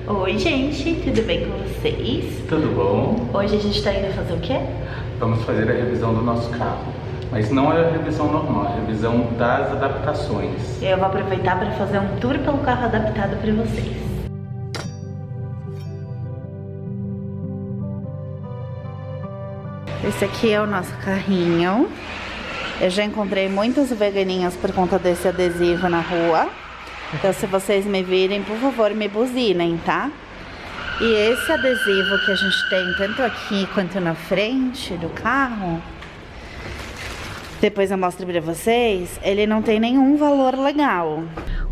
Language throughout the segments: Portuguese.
Oi gente, tudo bem com vocês? Tudo bom? Hoje a gente tá indo fazer o quê? Vamos fazer a revisão do nosso carro. Mas não é a revisão normal, é a revisão das adaptações. Eu vou aproveitar para fazer um tour pelo carro adaptado para vocês. Esse aqui é o nosso carrinho. Eu já encontrei muitos veganinhos por conta desse adesivo na rua. Então se vocês me virem, por favor, me buzinem, tá? E esse adesivo que a gente tem tanto aqui quanto na frente do carro, depois eu mostro pra vocês, ele não tem nenhum valor legal.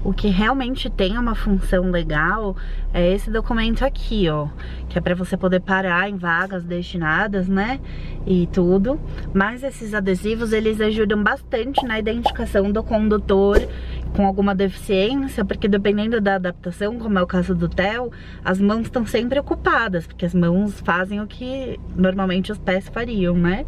O que realmente tem uma função legal é esse documento aqui, ó, que é pra você poder parar em vagas destinadas, né, e tudo. Mas esses adesivos, eles ajudam bastante na identificação do condutor com alguma deficiência, porque dependendo da adaptação, como é o caso do Theo, as mãos estão sempre ocupadas, porque as mãos fazem o que normalmente os pés fariam, né?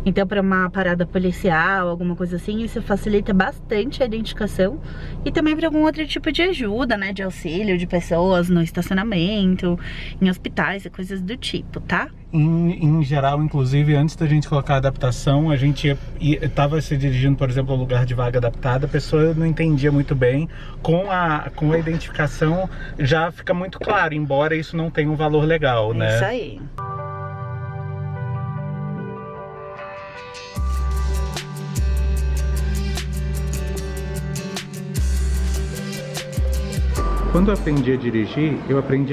Então, para uma parada policial, alguma coisa assim, isso facilita bastante a identificação e também para algum outro tipo de ajuda, né? De auxílio de pessoas no estacionamento, em hospitais e coisas do tipo, tá? Em geral, inclusive, antes da gente colocar a adaptação, a gente estava se dirigindo, por exemplo, ao lugar de vaga adaptada, a pessoa não entendia muito bem. Com a identificação já fica muito claro, embora isso não tenha um valor legal, né? Isso aí. Quando eu aprendi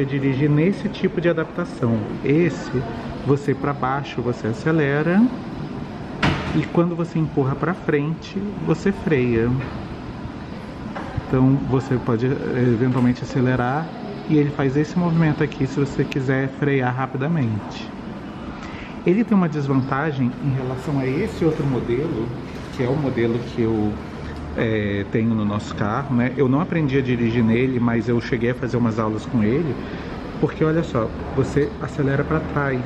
a dirigir nesse tipo de adaptação. Esse, você para baixo, você acelera, e quando você empurra para frente, você freia. Então você pode eventualmente acelerar e ele faz esse movimento aqui se você quiser frear rapidamente. Ele tem uma desvantagem em relação a esse outro modelo, que é o modelo que eu tenho no nosso carro, né? Eu não aprendi a dirigir nele, mas eu cheguei a fazer umas aulas com ele, porque olha só, você acelera para trás.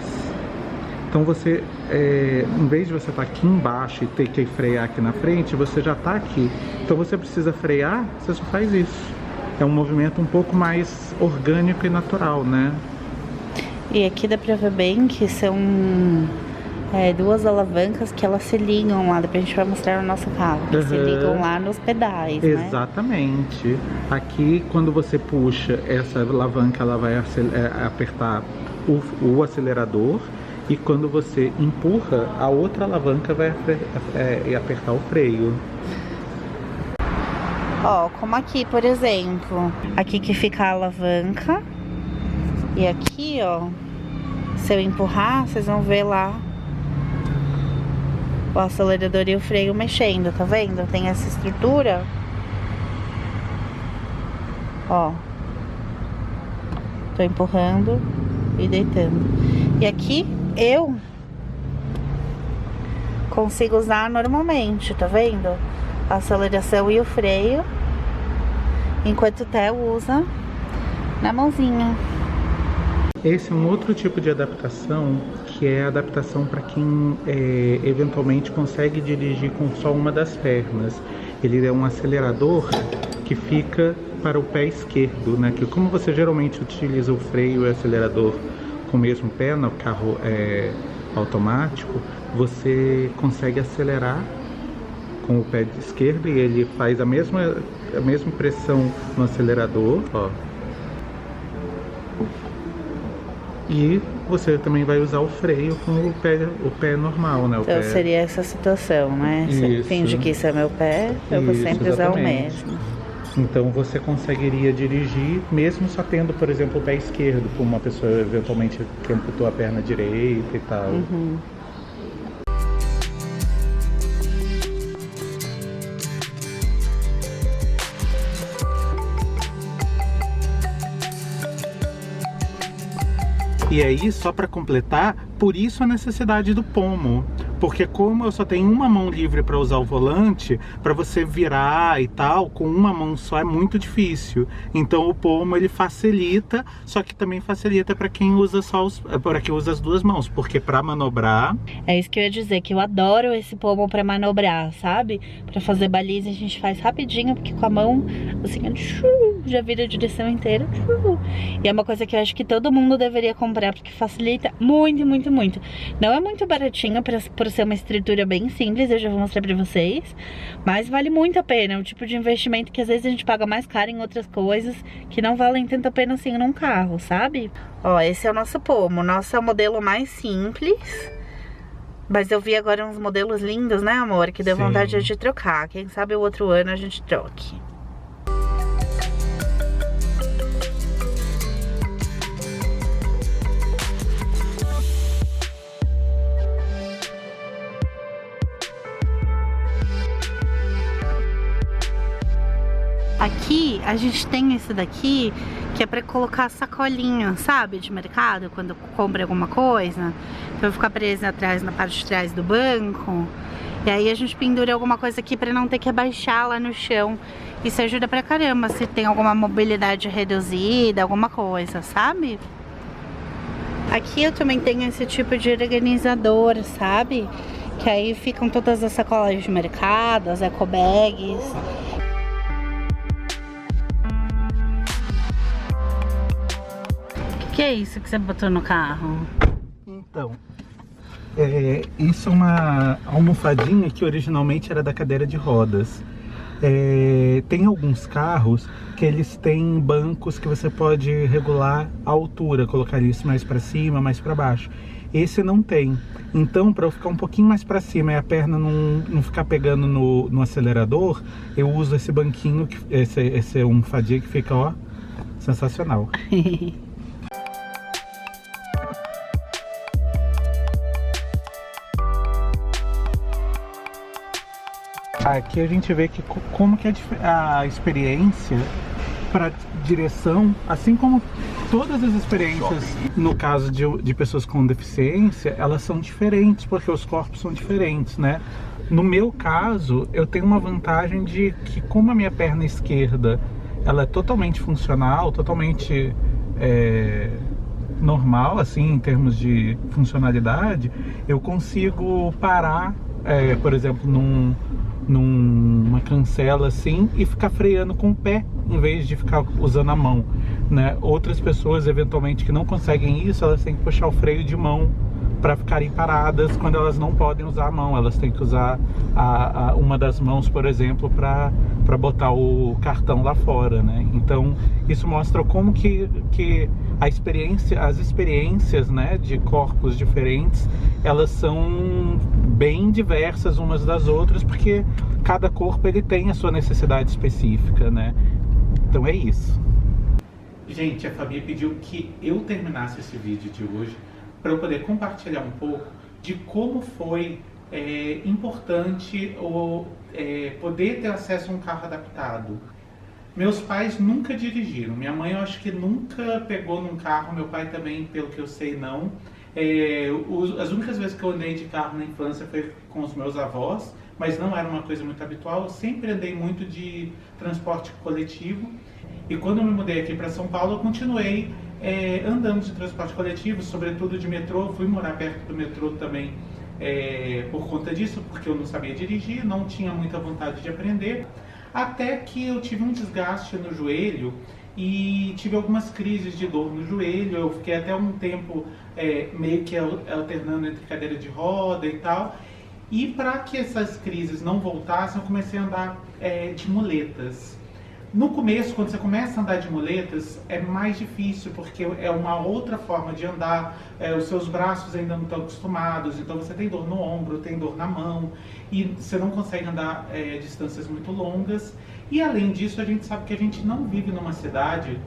Então você, em vez de você estar aqui embaixo e ter que frear aqui na frente, você já está aqui. Então você precisa frear, você só faz isso. É um movimento um pouco mais orgânico e natural, né? E aqui dá pra ver bem que são duas alavancas que elas se ligam lá, depois a gente vai mostrar no nosso carro, que se ligam lá nos pedais, né? Exatamente. Aqui, quando você puxa essa alavanca, ela vai apertar o acelerador, e quando você empurra, a outra alavanca vai apertar o freio. Ó, como aqui, por exemplo, aqui que fica a alavanca, e aqui, ó, se eu empurrar, vocês vão ver lá o acelerador e o freio mexendo, tá vendo? Tem essa estrutura. Ó. Tô empurrando e deitando. E aqui eu consigo usar normalmente, tá vendo? A aceleração e o freio, enquanto o Theo usa na mãozinha. Esse é um outro tipo de adaptação, que é a adaptação para quem eventualmente consegue dirigir com só uma das pernas. Ele é um acelerador que fica para o pé esquerdo, né? Que como você geralmente utiliza o freio e o acelerador com o mesmo pé no carro automático, você consegue acelerar com o pé esquerdo e ele faz a mesma pressão no acelerador, ó. E você também vai usar o freio com o pé normal, né? Então seria essa situação, né? Você finge que isso é meu pé, eu vou sempre usar o mesmo. Então você conseguiria dirigir mesmo só tendo, por exemplo, o pé esquerdo, para uma pessoa eventualmente que amputou a perna direita e tal. Uhum. E aí, só para completar, por isso a necessidade do pomo. Porque como eu só tenho uma mão livre para usar o volante, para você virar e tal, com uma mão só é muito difícil. Então o pomo ele facilita, só que também facilita para quem usa para quem usa as duas mãos, porque para manobrar... É isso que eu ia dizer, que eu adoro esse pomo para manobrar, sabe? Para fazer baliza a gente faz rapidinho, porque com a mão, assim, já vira a direção inteira. E é uma coisa que eu acho que todo mundo deveria comprar, porque facilita muito, muito, muito. Não é muito baratinho por ser uma estrutura bem simples, eu já vou mostrar pra vocês, mas vale muito a pena. É um tipo de investimento que às vezes a gente paga mais caro em outras coisas que não valem tanto a pena assim num carro, sabe? Ó, esse é o nosso pomo. O nosso é o modelo mais simples, mas eu vi agora uns modelos lindos, né, amor? Que deu vontade de trocar. Quem sabe o outro ano a gente troque. Aqui a gente tem esse daqui que é pra colocar sacolinha, sabe, de mercado, quando compra alguma coisa. Então ficar presa atrás, na parte de trás do banco. E aí a gente pendura alguma coisa aqui pra não ter que abaixar lá no chão. Isso ajuda pra caramba, se tem alguma mobilidade reduzida, alguma coisa, sabe? Aqui eu também tenho esse tipo de organizador, sabe? Que aí ficam todas as sacolas de mercado, as eco bags. O que é isso que você botou no carro? Então, isso é uma almofadinha que originalmente era da cadeira de rodas. Tem alguns carros que eles têm bancos que você pode regular a altura, colocar isso mais para cima, mais para baixo. Esse não tem. Então, para eu ficar um pouquinho mais para cima e a perna não ficar pegando no acelerador, eu uso esse banquinho, esse almofadinha que fica, ó, sensacional. Aqui a gente vê que como que a experiência para direção, assim como todas as experiências no caso de pessoas com deficiência, elas são diferentes, porque os corpos são diferentes, né? No meu caso, eu tenho uma vantagem de que, como a minha perna esquerda ela é totalmente funcional, totalmente normal, assim, em termos de funcionalidade, eu consigo parar, por exemplo, numa cancela assim e ficar freando com o pé em vez de ficar usando a mão, né? Outras pessoas eventualmente que não conseguem isso, elas têm que puxar o freio de mão para ficarem paradas quando elas não podem usar a mão. Elas têm que usar uma das mãos, por exemplo, para botar o cartão lá fora, né? Então isso mostra como que as experiências, né, de corpos diferentes, elas são bem diversas umas das outras, porque cada corpo ele tem a sua necessidade específica, né? Então é isso. Gente, a Fabi pediu que eu terminasse esse vídeo de hoje para eu poder compartilhar um pouco de como foi importante poder ter acesso a um carro adaptado. Meus pais nunca dirigiram, minha mãe eu acho que nunca pegou num carro, meu pai também, pelo que eu sei, não. As únicas vezes que eu andei de carro na infância foi com os meus avós, mas não era uma coisa muito habitual. Eu sempre andei muito de transporte coletivo, e quando eu me mudei aqui para São Paulo eu continuei andando de transporte coletivo, sobretudo de metrô. Fui morar perto do metrô também por conta disso, porque eu não sabia dirigir, não tinha muita vontade de aprender, até que eu tive um desgaste no joelho e tive algumas crises de dor no joelho. Eu fiquei até um tempo meio que alternando entre cadeira de roda e tal, e para que essas crises não voltassem, eu comecei a andar de muletas. No começo, quando você começa a andar de muletas, é mais difícil, porque é uma outra forma de andar, os seus braços ainda não estão acostumados, então você tem dor no ombro, tem dor na mão, e você não consegue andar distâncias muito longas. E além disso, a gente sabe que a gente não vive numa cidade,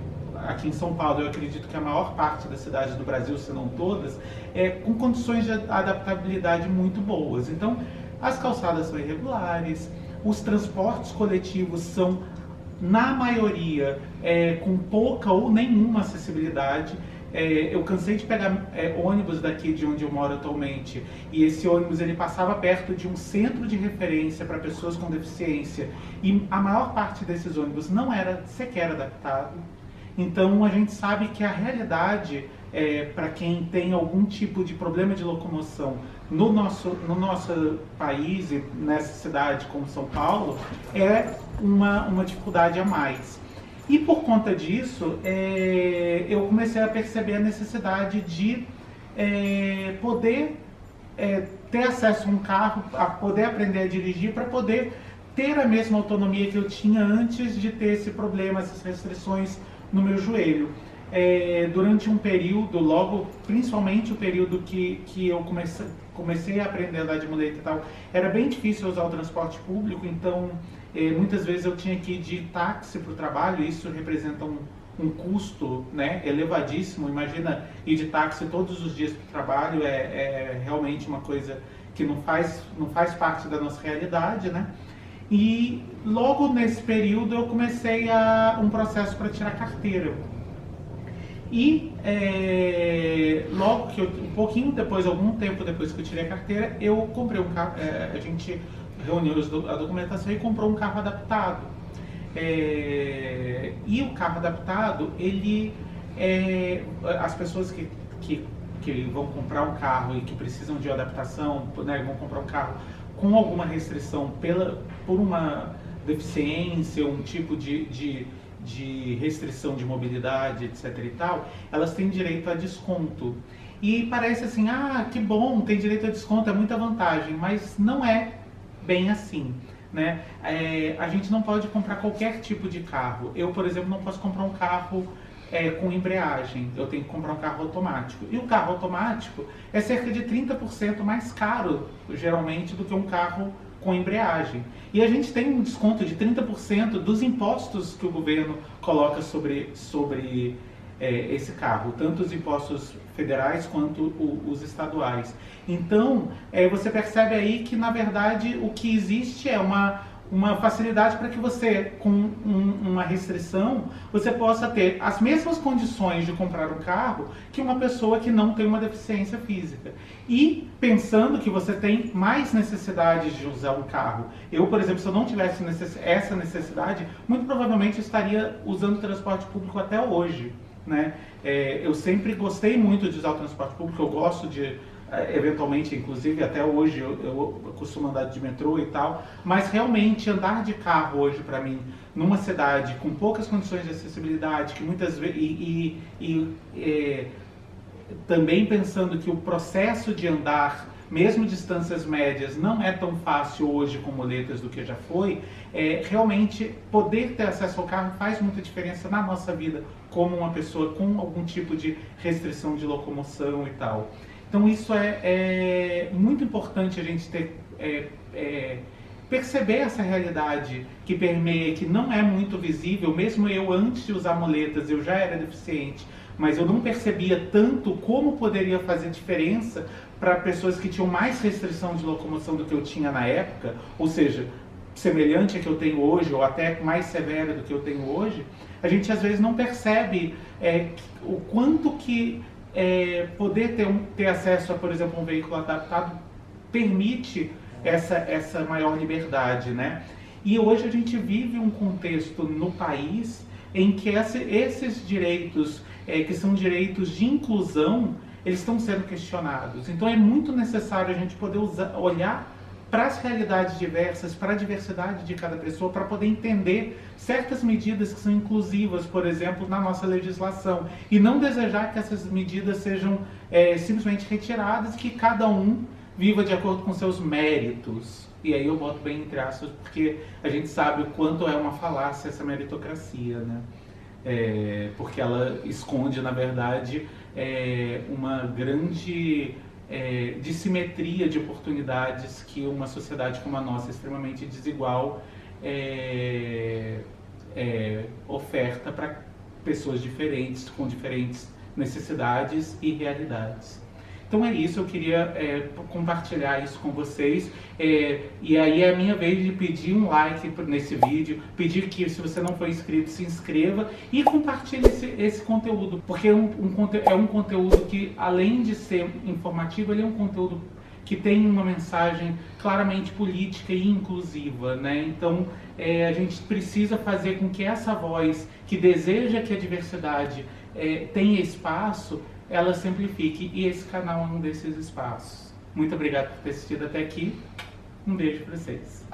aqui em São Paulo, eu acredito que a maior parte das cidades do Brasil, se não todas, com condições de adaptabilidade muito boas. Então, as calçadas são irregulares, os transportes coletivos são, na maioria, com pouca ou nenhuma acessibilidade. Eu cansei de pegar ônibus daqui de onde eu moro atualmente, e esse ônibus ele passava perto de um centro de referência para pessoas com deficiência, e a maior parte desses ônibus não era sequer adaptado. Então a gente sabe que a realidade para quem tem algum tipo de problema de locomoção no nosso país e nessa cidade como São Paulo, é uma dificuldade a mais. E por conta disso, eu comecei a perceber a necessidade de poder ter acesso a um carro, a poder aprender a dirigir, para poder ter a mesma autonomia que eu tinha antes de ter esse problema, essas restrições no meu joelho. Durante um período, logo, principalmente o período que eu comecei a aprender a andar de muleta e tal, era bem difícil usar o transporte público, então muitas vezes eu tinha que ir de táxi para o trabalho, e isso representa um custo, né, elevadíssimo. Imagina ir de táxi todos os dias para o trabalho, é realmente uma coisa que não faz parte da nossa realidade, né? E logo nesse período eu comecei um processo para tirar carteira. E logo que algum tempo depois que eu tirei a carteira, eu comprei um carro, a gente reuniu a documentação e comprou um carro adaptado. E o carro adaptado, as pessoas que vão comprar um carro e que precisam de adaptação, né, vão comprar um carro com alguma restrição por uma deficiência, um tipo de restrição de mobilidade, etc e tal, elas têm direito a desconto. E parece assim, que bom, tem direito a desconto, é muita vantagem, mas não é bem assim, né? A gente não pode comprar qualquer tipo de carro. Eu, por exemplo, não posso comprar um carro com embreagem, eu tenho que comprar um carro automático. E o carro automático é cerca de 30% mais caro, geralmente, do que um carro com embreagem. E a gente tem um desconto de 30% dos impostos que o governo coloca sobre esse carro, tanto os impostos federais quanto os estaduais. Então, você percebe aí que, na verdade, o que existe é uma facilidade para que você, com uma restrição, você possa ter as mesmas condições de comprar um carro que uma pessoa que não tem uma deficiência física. E pensando que você tem mais necessidades de usar um carro. Eu, por exemplo, se eu não tivesse essa necessidade, muito provavelmente estaria usando transporte público até hoje, né? Eu sempre gostei muito de usar o transporte público, eu gosto de... eventualmente, inclusive, até hoje eu costumo andar de metrô e tal, mas realmente andar de carro hoje, para mim, numa cidade com poucas condições de acessibilidade, que muitas vezes também pensando que o processo de andar, mesmo distâncias médias, não é tão fácil hoje com muletas do que já foi, realmente poder ter acesso ao carro faz muita diferença na nossa vida, como uma pessoa com algum tipo de restrição de locomoção e tal. Então isso é muito importante a gente perceber essa realidade que permeia, que não é muito visível. Mesmo eu, antes de usar muletas, eu já era deficiente, mas eu não percebia tanto como poderia fazer diferença para pessoas que tinham mais restrição de locomoção do que eu tinha na época, ou seja, semelhante a que eu tenho hoje, ou até mais severa do que eu tenho hoje. A gente às vezes não percebe o quanto que poder ter acesso a, por exemplo, um veículo adaptado permite essa maior liberdade, né? E hoje a gente vive um contexto no país em que esses direitos, que são direitos de inclusão, eles estão sendo questionados. Então é muito necessário a gente poder olhar para as realidades diversas, para a diversidade de cada pessoa, para poder entender certas medidas que são inclusivas, por exemplo, na nossa legislação, e não desejar que essas medidas sejam simplesmente retiradas, que cada um viva de acordo com seus méritos. E aí eu boto bem entre aspas, porque a gente sabe o quanto é uma falácia essa meritocracia, né? Porque ela esconde, na verdade, uma grande dissimetria de oportunidades que uma sociedade como a nossa, extremamente desigual, oferta para pessoas diferentes, com diferentes necessidades e realidades. Então é isso, eu queria compartilhar isso com vocês, e aí é a minha vez de pedir um like nesse vídeo, pedir que, se você não for inscrito, se inscreva e compartilhe esse conteúdo, porque é um conteúdo que, além de ser informativo, ele é um conteúdo que tem uma mensagem claramente política e inclusiva, né? Então a gente precisa fazer com que essa voz que deseja que a diversidade tenha espaço, ela simplifique, e esse canal é um desses espaços. Muito obrigado por ter assistido até aqui. Um beijo para vocês.